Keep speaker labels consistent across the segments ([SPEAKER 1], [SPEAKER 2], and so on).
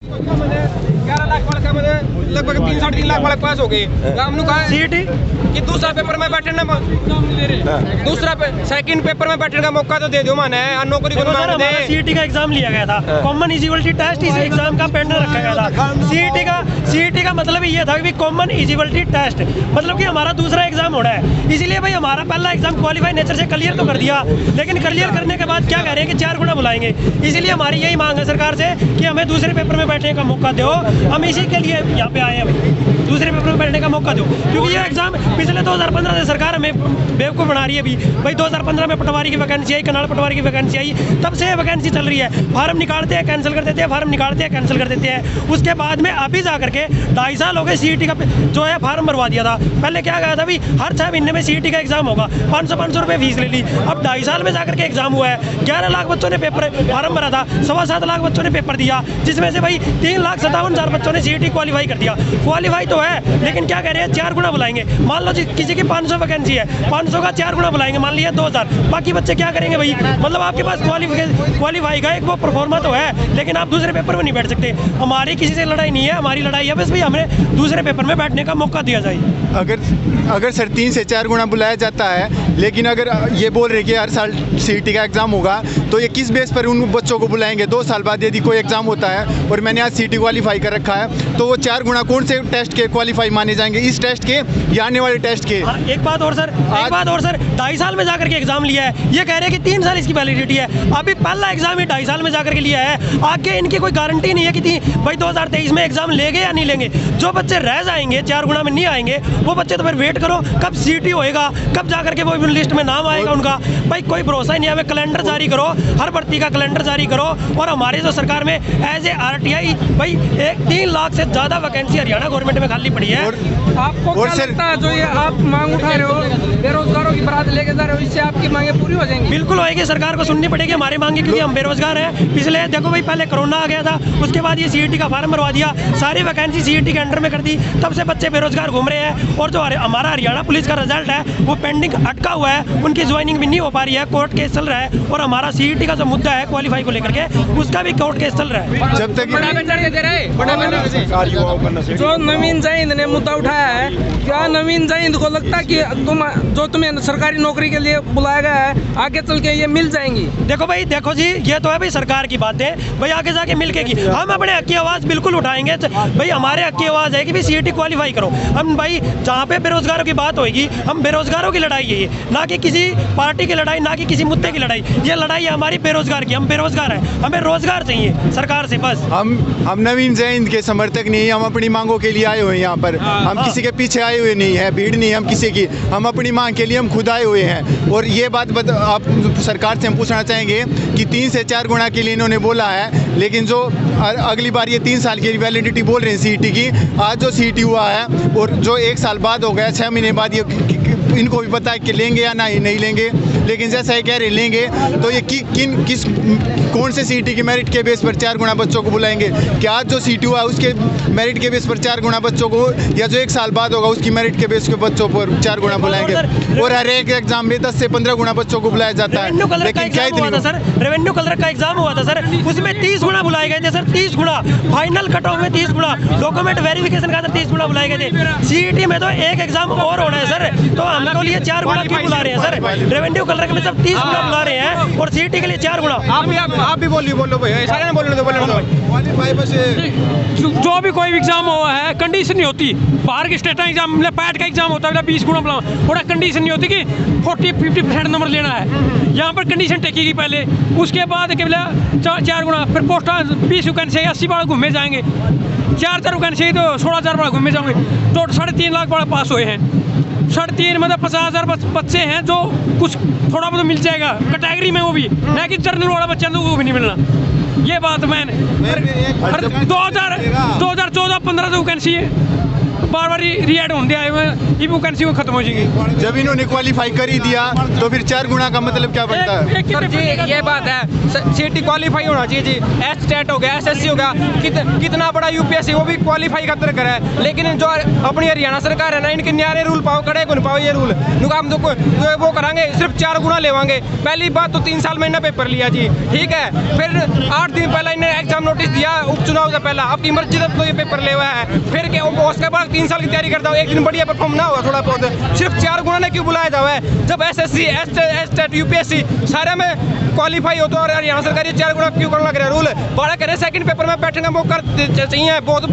[SPEAKER 1] 11 लाख वाले लगभग 3-3.5 लाख वाले पास हो गए। हमने कहा सीईटी कि दूसरा पेपर में बैठने दूसरा सेकंड पेपर में बैठने का मौका तो दे दो माने नौकरी को ना दे।
[SPEAKER 2] सीईटी का एग्जाम लिया गया था, कॉमन इजिबिलिटी टेस्ट इस एग्जाम का पेंडिंग रखा गया था। सीईटी का मतलब ये था कि कॉमन इजिबिलिटी टेस्ट मतलब कि हमारा दूसरा एग्जाम हो रहा है, इसीलिए भाई हमारा पहला एग्जाम क्वालिफाई नेचर से क्लियर तो कर दिया, लेकिन क्लियर करने के बाद क्या कह रहे हैं कि 4 गुना बुलाएंगे। इसीलिए हमारी यही मांग है सरकार से कि हमें दूसरे पेपर में बैठने का मौका दो। हम इसी के लिए यहाँ पे आए हैं, दूसरे पेपर में बैठने का मौका दो, क्योंकि ये एग्जाम पिछले 2015 से सरकार हमें बेवकूफ़ बना रही है। अभी भाई 2015 में पटवारी की वैकेंसी आई, कनाल पटवारी की वैकेंसी आई, तब से वैकेंसी चल रही है। फार्म निकालते हैं कैंसिल कर देते हैं, फार्म निकालते हैं कैंसिल कर देते हैं। उसके बाद में अभी जा करके 2.5 साल हो गए सीईटी का जो है फार्म भरवा दिया था। पहले क्या गया था भाई हर 6 महीने में सीईटी का एग्जाम होगा, 500 रुपये फीस ले ली। अब 2.5 साल में जाकर के एग्जाम हुआ है। 11 लाख बच्चों ने पेपर फार्म भरा था, 7.25 लाख बच्चों ने पेपर दिया, जिसमें से भाई 3,57,000 बच्चों ने सीईटी क्वालिफाई कर दिया। क्वालिफाई तो है, लेकिन क्या कह रहे हैं 4 गुना बुलाएंगे। मान लो किसी की 500 वैकेंसी है, 500 का 4 गुना बुलाएंगे, मान लिया 2,000। बाकी बच्चे क्या करेंगे भाई? मतलब आपके पास क्वालिफाई का एक वो परफॉर्मा तो है, लेकिन आप दूसरे पेपर में नहीं बैठ सकते। हमारी किसी से लड़ाई नहीं है, हमारी लड़ाई है बस भाई हमें दूसरे पेपर में बैठने का मौका दिया जाए।
[SPEAKER 3] अगर सर 3 से 4 गुना बुलाया जाता है, लेकिन अगर ये बोल रहे कि हर साल सीईटी का एग्ज़ाम होगा, तो ये किस बेस पर उन बच्चों को बुलाएंगे? 2 साल बाद यदि कोई एग्ज़ाम होता है और मैंने आज सीईटी क्वालिफाई कर रखा है, तो वो 4 गुना कौन से टेस्ट के क्वालिफाई माने जाएंगे? इस टेस्ट के या आने वाले टेस्ट के?
[SPEAKER 2] एक बात और सर 2.5 साल में जाकर के एग्जाम लिया है, ये कह रहे हैं कि 3 साल इसकी वैलिडिटी है। अभी पहला एग्जाम ही 2.5 साल में जाकर के लिया है, आगे इनकी कोई गारंटी नहीं है कि भाई 2023 में एग्जाम लेंगे या नहीं लेंगे। जो बच्चे रह जाएंगे 4 गुना में नहीं आएंगे, वो बच्चे तो फिर वेट करो कब सीईटी होएगा, कब जाकर के वो लिस्ट में नाम आएगा उनका। भाई कोई भरोसा ही नहीं है। हमें कैलेंडर जारी करो, हर भर्ती का कैलेंडर जारी करो। और हमारे जो सरकार में एज ए RTI भाई 3 लाख से ज़्यादा वैकेंसी हरियाणा गवर्नमेंट में खाली पड़ी है।
[SPEAKER 1] आपको क्या लगता है जो ये आप मांग उठा रहे हो, बेरोजगारों की बात लेके जा रहे हो, इससे आपकी मांगे पूरी हो जाएंगी?
[SPEAKER 2] बिल्कुल होएगी, सरकार को सुननी पड़ेगी हमारी मांगे, क्योंकि हम बेरोजगार हैं। पिछले देखो भाई पहले कोरोना आ गया था, उसके बाद ये सीईटी का फार्म भरवा दिया, सारी वैकेंसी सीईटी के अंडर में कर दी, तब से बच्चे बेरोजगार घूम रहे हैं। और जो हमारा हरियाणा पुलिस का रिजल्ट है वो पेंडिंग अटका हुआ है, उनकी ज्वाइनिंग भी नहीं हो पा रही है, कोर्ट केस चल रहा है। और हमारा सीईटी का जो मुद्दा है क्वालिफाई को लेकर के, उसका भी कोर्ट केस चल रहा है।
[SPEAKER 3] जब तक
[SPEAKER 1] जो नवीन जैन ने मुद्दा उठाया है, क्या नवीन जैन को लगता है कि तुम्हें सरकारी नौकरी के लिए बुलाया गया है, आगे चल के ये मिल जाएंगी?
[SPEAKER 2] देखो भाई, देखो जी, ये तो है भाई सरकार की बातें, भाई आगे जाके मिल के की हम अपने हक की आवाज़ बिल्कुल उठाएंगे। भाई हमारे हक की आवाज़ है कि भाई सीईटी क्वालिफाई करो। हम भाई जहाँ पे बेरोजगारों की बात होगी, हम बेरोजगारों की लड़ाई है ये, ना कि किसी पार्टी की लड़ाई, ना कि किसी मुद्दे की लड़ाई। ये लड़ाई है हमारी बेरोजगार की। हम बेरोजगार हैं, हमें रोजगार चाहिए सरकार से बस।
[SPEAKER 3] हम नवीन जैन के समर्थक नहीं, हम अपनी मांगों के लिए आए हुए हैं यहाँ पर। हम किसी के पीछे आए हुए नहीं है, भीड़ नहीं हम किसी की, हम अपनी मांग के लिए हम खुद आए हुए हैं। और ये बात आप सरकार से हम पूछना चाहेंगे कि 3 से 4 गुना के लिए इन्होंने बोला है, लेकिन जो अगली बार ये 3 साल की वैलिडिटी बोल रहे हैं सीईटी की, आज जो सीईटी हुआ है और जो 1 साल बाद हो गया, 6 महीने बाद, ये इनको भी पता है कि लेंगे या नहीं लेंगे। लेकिन जैसा ये कह रहे लेंगे, तो ये कौन से सीईटी की मेरिट के बेस पर 4 गुना बच्चों को बुलाएंगे? क्या आज जो सीईटी हुआ है उसके मेरिट के बेस पर 4 गुना बच्चों को, या जो 1 साल बाद होगा उसकी मेरिट के बेस के बच्चों पर 4 गुना बुलाएंगे? और हर एक एग्जाम में 10 से 15 गुना बच्चों को बुलाया जाता है।
[SPEAKER 2] लेकिन क्या सर, रेवेन्यू कलर का एग्जाम हुआ था सर, उसमें 30 गुना बुलाए गए थे सर, 30 गुना फाइनल कट ऑफ में 30 गुना, डॉक्यूमेंट वेरिफिकेशन का 30 गुना बुलाए गए थे। सीईटी में तो एक एग्जाम और होना है सर, तो हमको लिए 4 गुना क्यों बुला रहे हैं सर? रेवेन्यू कलर के में सब 30 गुना बुला रहे हैं और सीईटी के लिए 4 गुना।
[SPEAKER 1] आप भी बोलो भाई, सारे बोलने दो।
[SPEAKER 4] जो भी कोई एग्जाम हुआ है, कंडीशन नहीं होती। बाहर के स्टेट एग्जाम मतलब पैट का एग्जाम होता है 20 गुना बुलाओ, थोड़ा कंडीशन नहीं होती कि 40-50% नंबर लेना है। यहाँ पर कंडीशन टेकेगी पहले, उसके बाद के बोला 4 गुना, फिर पोस्ट 20 वैकेंसी 80 बार घूमे जाएंगे, 4 वैकेंसी तो 16,000 बार घूमे जाएंगे, तो 3.5 लाख बार पास हुए हैं। 3.5 मतलब 50,000 बच्चे हैं, जो कुछ थोड़ा बहुत मिल जाएगा कैटेगरी में, वो भी ना कि जनरल वाला बच्चा वो भी नहीं मिलना। ये बात मैंने 2014-15 तो वैकेंसी है, बार बार रीएड होते आए हुए, ये वैकेंसी वो खत्म हो जाएगी।
[SPEAKER 3] जब इन्होंने क्वालिफाई कर ही दिया, तो फिर 4 गुना का मतलब क्या बनता है?
[SPEAKER 1] सर जी ये बात है, सीईटी क्वालिफाई होना चाहिए जी। एचटेट हो गया, SSC हो गया, कितना बड़ा यूपीएससी वो भी क्वालिफाई खातर करा है। लेकिन जो अपनी हरियाणा सरकार है ना, इनके न्यारे रूल पाओ, कड़े को पाओ ये रूल, हम वो करांगे सिर्फ 4 गुना लेवांगे। पहली बात तो 3 साल में इन्हें पेपर लिया जी, ठीक है, फिर 8 8 दिन पहले इन्हें एग्जाम नोटिस दिया उपचुनाव से पहले, आपकी मर्जी से तो ये पेपर ले हुआ है, फिर के उसके बाद 3 साल की तैयारी करता हूँ, एक दिन बढ़िया परफॉर्म ना हुआ थोड़ा बहुत, सिर्फ 4 गुना ने क्यों बुलाया जावा है? जब SSC, STET, UPSC सारे में क्वालिफाई हो तो और हरियाणा सरकार ये 4 गुना क्यों करने लग रहा है रूल? बालक कह रहे सेकंड पेपर में बैठने का मौका चाहिए, बहुत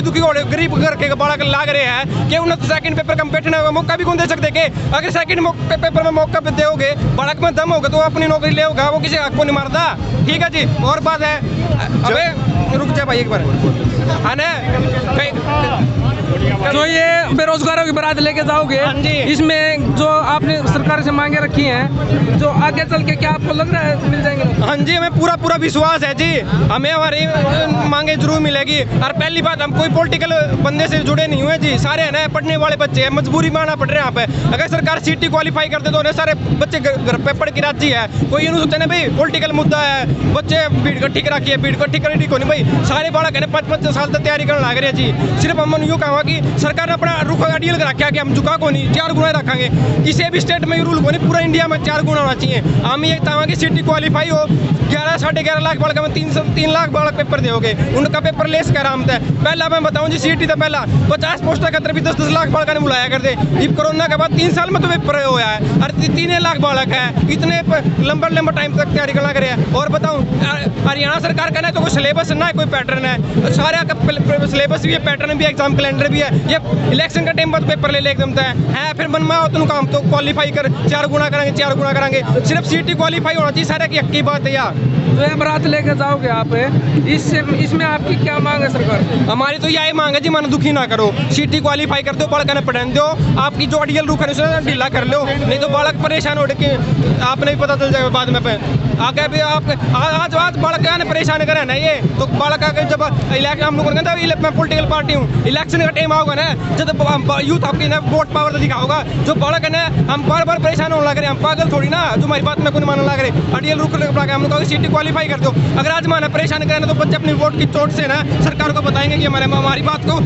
[SPEAKER 1] दुखी हो रहे गरीब घर के बालक लाग रहे हैं कि उन्हें सेकंड पेपर का बैठने का मौका भी कौन दे सकते कि अगर सेकंड पेपर में मौका दोगे, बालक में दम होगा तो वो अपनी नौकरी ले होगा, वो किसी हक को नहीं मारता। ठीक है जी, और बात है, अबे रुक जा भाई एक बार, है ना?
[SPEAKER 4] जो ये बेरोजगारों की बारात लेके जाओगे, इसमें जो आपने सरकार से मांगे रखी हैं, जो आगे चल के क्या आपको लग रहा है मिल जाएंगे?
[SPEAKER 1] हाँ जी, हमें पूरा विश्वास है जी, हमें हमारी मांगे जरूर मिलेगी। और पहली बात, हम कोई पॉलिटिकल बंदे से जुड़े नहीं हुए जी, सारे है ना पढ़ने वाले बच्चे हैं, मजबूरी में आना पड़ रहा है यहाँ पे। अगर सरकार सीटी क्वालिफाई करते तो उन्हें सारे बच्चे घर पे पढ़ के राजी है, कोई ये नहीं सोचते ना भाई पॉलिटिकल मुद्दा है, बच्चे भीड़ इकट्ठी रखी है, भीड़ इकट्ठी करी को नहीं भाई, सारे बालक है 5-5 साल तक तैयारी करने लग रहे हैं जी। सिर्फ हम यूँ कहा कि सरकार ने अपना रुख अड़ियल रखा है कि हम झुका को नहीं, 4 गुना रखेंगे, किसी भी स्टेट में रूल को नहीं, पूरा इंडिया में 4 गुना होना चाहिए। हम ये चाहेंगे कि सीटी क्वालिफाई हो, 11-11.5 लाख बालक में 3 लाख बालक पेपर दोगे, उनका पेपर लेस कर आराम है। पहला मैं बताऊं जी, सीटी तो पहला 50 पोस्ट खतर भी 10-10 लाख बालक ने बुलाया करते, ये कोरोना के बाद 3 साल में तो पेपर हुआ है, और 3 लाख बालक है, इतने लंबा टाइम तक तैयारी करना करे। और बताऊं, हरियाणा सरकार का ना तो कोई सिलेबस ना कोई पैटर्न है, सारे का सिलेबस भी है, पैटर्न भी है, एग्जाम कैलेंडर भी है, ये इलेक्शन का टाइम बाद पेपर ले एकदम है, फिर मन में हो तो काम तो क्वालिफाई कर 4 गुना करेंगे, 4 गुना करेंगे, सिर्फ सीटी क्वालिफाई होना चाहिए, सारे की हक की बात है यार।
[SPEAKER 4] जो ये बारात लेके जाओगे आप, इसमें आपकी क्या मांग है सरकार से?
[SPEAKER 1] हमारी तो यही मांग है जी, मन दुखी ना करो, सीटी क्वालिफाई कर दो, बालक ने पढ़ने दो, आपकी जो अड़ियल रुख है उसे ढीला कर लो, नहीं तो बालक परेशान हो के आपने भी पता चल जाएगा बाद में आगे भी आप आज बालक ने परेशान करे ना ये, तो बालक आगे जब इलेक्शन हम लोग मैं पॉलिटिकल पार्टी हूँ, इलेक्शन का टाइम होगा ना, जब यूथ आपकी ना वोट पावर दिखाओगा, जो बालक है ना हम बार परेशान होने लग रहे हैं, हम पागल थोड़ी ना जो हमारी बात में कोई मानने लग रहे, अड़ियल रुख हम लोग सीटी क्वालिफाई कर दो। अगर आज माना परेशान करें तो बच्चे अपनी वोट की चोट से ना सरकार को बताएंगे कि हमारी बात को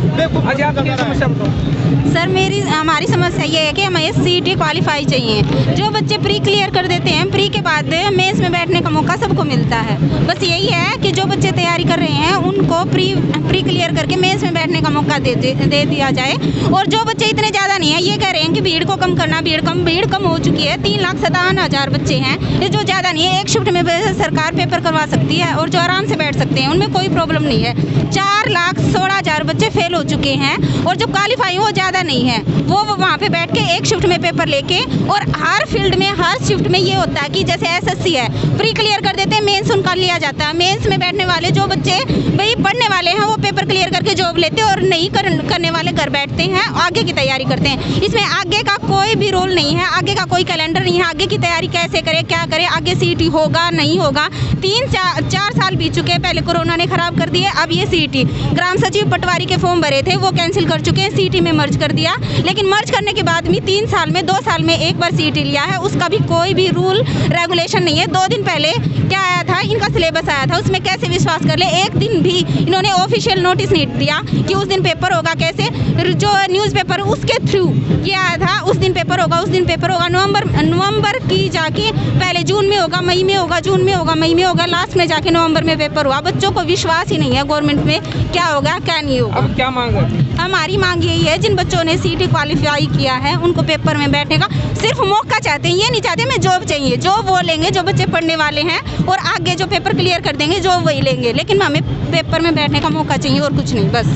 [SPEAKER 5] सर हमारी समस्या ये है कि हमें सीटी क्वालिफाई चाहिए। जो बच्चे प्री क्लियर कर देते हैं, प्री के बाद मेंस में बैठने का मौका सबको मिलता है, बस यही है कि जो बच्चे तैयारी कर रहे हैं उनको प्री क्लियर करके मेंस में बैठने का मौका दे दिया जाए। और जो बच्चे इतने ज़्यादा नहीं है, ये कह रहे हैं कि भीड़ को कम करना, भीड़ कम हो चुकी है, 3,57,000 बच्चे हैं, ये जो ज़्यादा नहीं है, एक शिफ्ट में सरकार पेपर करवा सकती है और जो आराम से बैठ सकते हैं उनमें कोई प्रॉब्लम नहीं है। 4,16,000 बच्चे फेल हो चुके हैं और जो क्वालिफाई वो ज़्यादा नहीं है, वो वहाँ पे बैठ के एक शिफ्ट में पेपर लेके, और हर फील्ड में हर शिफ्ट में ये होता है कि जैसे SSC है, प्री क्लियर कर देते हैं, मेंस उनका लिया जाता है, मेंस में बैठने वाले जो बच्चे भाई पढ़ने वाले हैं वो पेपर क्लियर करके जॉब लेते हैं, और नहीं करने वाले घर बैठते हैं, आगे की तैयारी करते हैं। इसमें आगे का कोई भी रोल नहीं है, आगे का कोई कैलेंडर नहीं है, आगे की तैयारी कैसे करें, क्या करें, आगे सीटी होगा नहीं होगा। 3-4 साल बीत चुके हैं, पहले कोरोना ने खराब कर दिया, अब ये सीटी, ग्राम सचिव पटवारी के फॉर्म भरे थे वो कैंसिल कर चुके हैं, सीटी में मर्ज कर दिया, लेकिन मर्ज करने के बाद भी 3 साल में 2 साल में एक बार सीटी लिया है, उसका भी कोई भी रूल रेगुलेशन नहीं है। 2 दिन पहले क्या आया था, इनका सिलेबस आया था, उसमें कैसे विश्वास कर ले, एक दिन भी इन्होंने ऑफिशियल नोटिस नहीं दिया कि उस दिन पेपर होगा, कैसे जो न्यूज़पेपर उसके थ्रू ये आया था उस दिन पेपर होगा, उस दिन पेपर होगा, नवंबर की जाके पहले जून में होगा, मई में होगा, जून में होगा, मई में होगा, लास्ट में जाके नवंबर में पेपर हुआ। बच्चों को विश्वास ही नहीं है गवर्नमेंट में, क्या होगा क्या नहीं होगा।
[SPEAKER 4] अब क्या मांग है?
[SPEAKER 5] हमारी मांग यही है, जिन बच्चों ने सीटी क्वालिफाई किया है उनको पेपर में बैठने का सिर्फ मौका चाहते हैं, ये नहीं चाहते हमें जॉब चाहिए, जॉब वो लेंगे जो बच्चे पढ़ने वाले हैं, और आगे जो पेपर क्लियर कर देंगे जॉब वही लेंगे, लेकिन हमें पेपर में बैठने का मौका चाहिए और कुछ नहीं बस।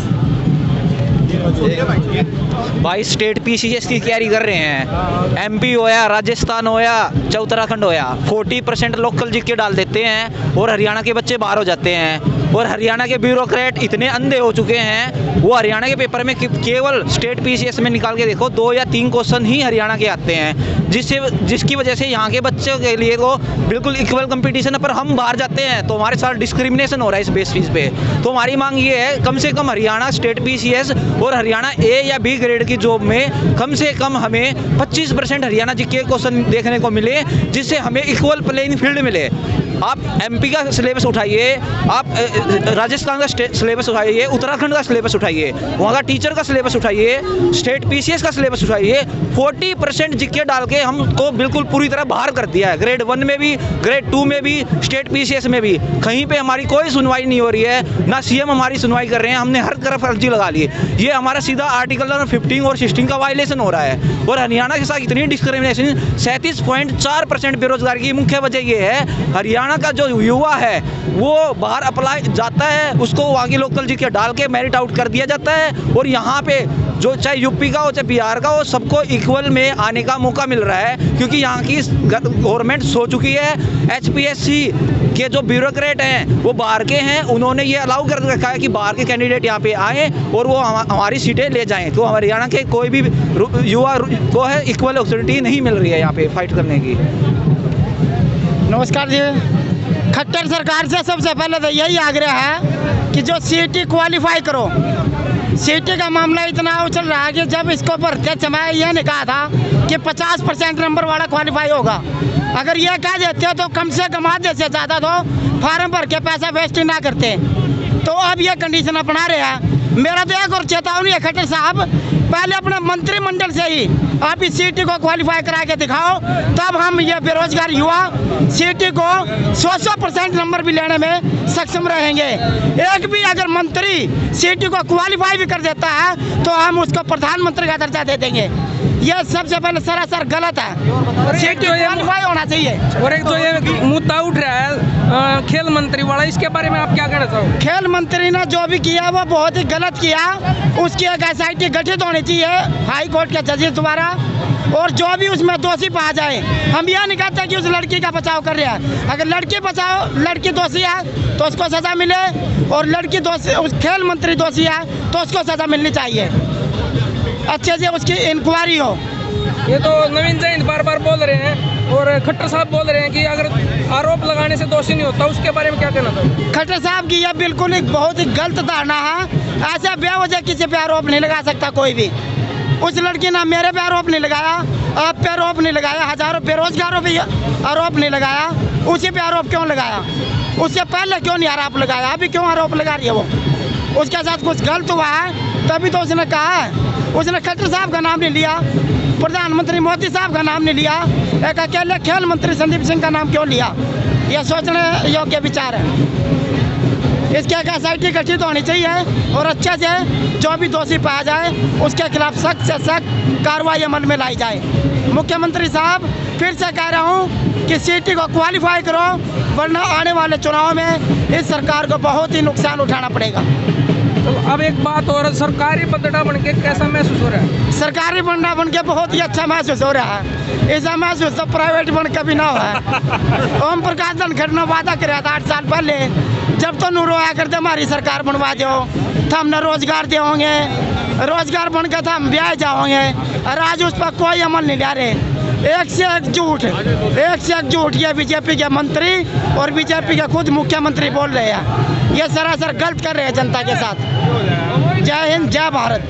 [SPEAKER 6] भाई स्टेट PCS की तैयारी कर रहे हैं, MP होया, राजस्थान होया, उत्तराखंड होया, 40% लोकल जीके डाल देते हैं और हरियाणा के बच्चे बाहर हो जाते हैं। और हरियाणा के ब्यूरोक्रेट इतने अंधे हो चुके हैं, वो हरियाणा के पेपर में केवल स्टेट PCS में निकाल के देखो 2 या 3 क्वेश्चन ही हरियाणा के आते हैं, जिसकी वजह से यहाँ के बच्चों के लिए तो बिल्कुल इक्वल कंपटीशन है, पर हम बाहर जाते हैं तो हमारे साथ डिस्क्रिमिनेशन हो रहा है इस बेसिस पे। तो हमारी मांग ये है, कम से कम हरियाणा स्टेट PCS और हरियाणा A या B ग्रेड की जॉब में कम से कम हमें 25% हरियाणा जीके क्वेश्चन देखने को मिले, जिससे हमें इक्वल प्लेइंग फील्ड मिले। आप एमपी का सिलेबस उठाइए, आप राजस्थान का सिलेबस उठाइए, उत्तराखंड का सिलेबस उठाइए, वहाँ का टीचर का सिलेबस उठाइए, स्टेट पीसीएस का सिलेबस उठाइए। 40% जीके डाल के हमको बिल्कुल पूरी तरह बाहर कर दिया है, ग्रेड 1 में भी, ग्रेड 2 में भी, स्टेट पीसीएस में भी। कहीं पे हमारी कोई सुनवाई नहीं हो रही है, ना सीएम हमारी सुनवाई कर रहे हैं। हमने हर तरफ अर्जी लगा ली है। ये हमारा सीधा आर्टिकल नंबर 15 और 16 का वायलेशन हो रहा है। और हरियाणा के साथ इतनी डिस्क्रिमिनेशन, 37.4% बेरोजगारी की मुख्य वजह ये है, हरियाणा का जो युवा है वो बाहर अप्लाई जाता है, उसको वहाँ की लोकल जीके डाल के मेरिट आउट कर दिया जाता है। और यहाँ पे जो चाहे यूपी का हो चाहे बिहार का हो, सबको इक्वल में आने का मौका मिल रहा है, क्योंकि यहाँ की गवर्नमेंट सो चुकी है। एचपीएससी के जो ब्यूरोक्रेट हैं वो बाहर के हैं, उन्होंने ये अलाउ कर रखा है कि बाहर के कैंडिडेट यहाँ पे आएँ और वो हमारी सीटें ले जाएं। तो हरियाणा के कोई भी युवा को है इक्वल अपॉर्चुनिटी नहीं मिल रही है यहाँ पे फाइट करने की।
[SPEAKER 7] नमस्कार जी। खट्टर सरकार से सबसे पहले तो यही आग्रह है कि जो सीईटी क्वालिफाई करो। सीईटी का मामला इतना उछल रहा है कि जब इसको भरते समय यह नहीं कहा था कि 50% नंबर वाला क्वालिफाई होगा। अगर यह कह देते तो कम से कम आधे से ज़्यादा तो फार्म भर के पैसा वेस्ट ही ना करते। तो अब यह कंडीशन अपना रहे हैं। मेरा तो एक और चेतावनी है खट्टर साहब, पहले अपने मंत्रिमंडल से ही आप इस सीईटी को क्वालिफाई करा के दिखाओ, तब हम ये बेरोजगार युवा सीईटी को 100% नंबर भी लेने में सक्षम रहेंगे। एक भी अगर मंत्री सीईटी को क्वालिफाई भी कर देता है तो हम उसको प्रधानमंत्री का दर्जा दे देंगे। यह सबसे पहले सरासर गलत है। सीईटी क्वालिफाई होना चाहिए।
[SPEAKER 1] और एक जो ये मुद्दा उठ रहा है खेल मंत्री वाला, इसके बारे में आप क्या कहना चाहोगे?
[SPEAKER 7] खेल मंत्री ने जो भी किया वो बहुत ही गलत किया। उसकी एक एसआईटी गठित होनी चाहिए हाई कोर्ट के जजेस द्वारा, और जो भी उसमें दोषी पाया जाए। हम यह नहीं कहते कि उस लड़की का बचाव कर रहा है। अगर लड़की दोषी है तो उसको सजा मिले, और लड़की दोषी, उस खेल मंत्री दोषी है तो उसको सजा मिलनी चाहिए, अच्छे से उसकी इंक्वायरी हो।
[SPEAKER 1] ये तो नवीन जैन बार बार बोल रहे हैं और खट्टर साहब बोल रहे हैं कि अगर आरोप लगाने से दोषी नहीं होता, उसके बारे में क्या कहना था?
[SPEAKER 7] खट्टर साहब की यह बिल्कुल एक बहुत ही गलत धारणा है। ऐसे बेवजह किसी पे आरोप नहीं लगा सकता कोई भी। उस लड़की ने मेरे पे आरोप नहीं लगाया, आप पे आरोप नहीं लगाया, हजारों बेरोजगारों पे आरोप नहीं लगाया, उसी पे आरोप क्यों लगाया? उससे पहले क्यों नहीं आरोप लगाया? अभी क्यों आरोप लगा रही है वो? उसके साथ कुछ गलत हुआ है तभी तो उसने कहा है। उसने खट्टर साहब का नाम नहीं लिया, प्रधानमंत्री मोदी साहब का नाम नहीं लिया, एक अकेले खेल मंत्री संदीप सिंह का नाम क्यों लिया? यह सोचने योग्य विचार है। इसके एक एसआईटी गठित होनी चाहिए और अच्छे से जो भी दोषी पाया जाए उसके खिलाफ सख्त से सख्त कार्रवाई अमल में लाई जाए। मुख्यमंत्री साहब, फिर से कह रहा हूँ कि सीईटी को क्वालिफाई करो, वरना आने वाले चुनाव में इस सरकार को बहुत ही नुकसान उठाना पड़ेगा।
[SPEAKER 1] तो अब एक बात और, सरकारी बंदड़ा बन के कैसा महसूस हो रहा है?
[SPEAKER 7] सरकारी बंदा बन के बहुत ही अच्छा महसूस हो रहा है। ऐसा महसूस तो प्राइवेट बन के भी ना हुआ है। ओम प्रकाश धनखड़ ने वादा कराया था 8 साल पहले, जब तो नूरो आया करते हमारी सरकार बनवा दो तो हमने रोजगार देंगे, रोजगार बन के तो हम ब्याह जाओगे, और आज उस पर कोई अमल नहीं ला रहे। एक से एक झूठ ये बीजेपी के मंत्री और बीजेपी के खुद मुख्यमंत्री बोल रहे हैं। ये सरासर गलत कर रहे हैं जनता के साथ। जय हिंद, जय भारत।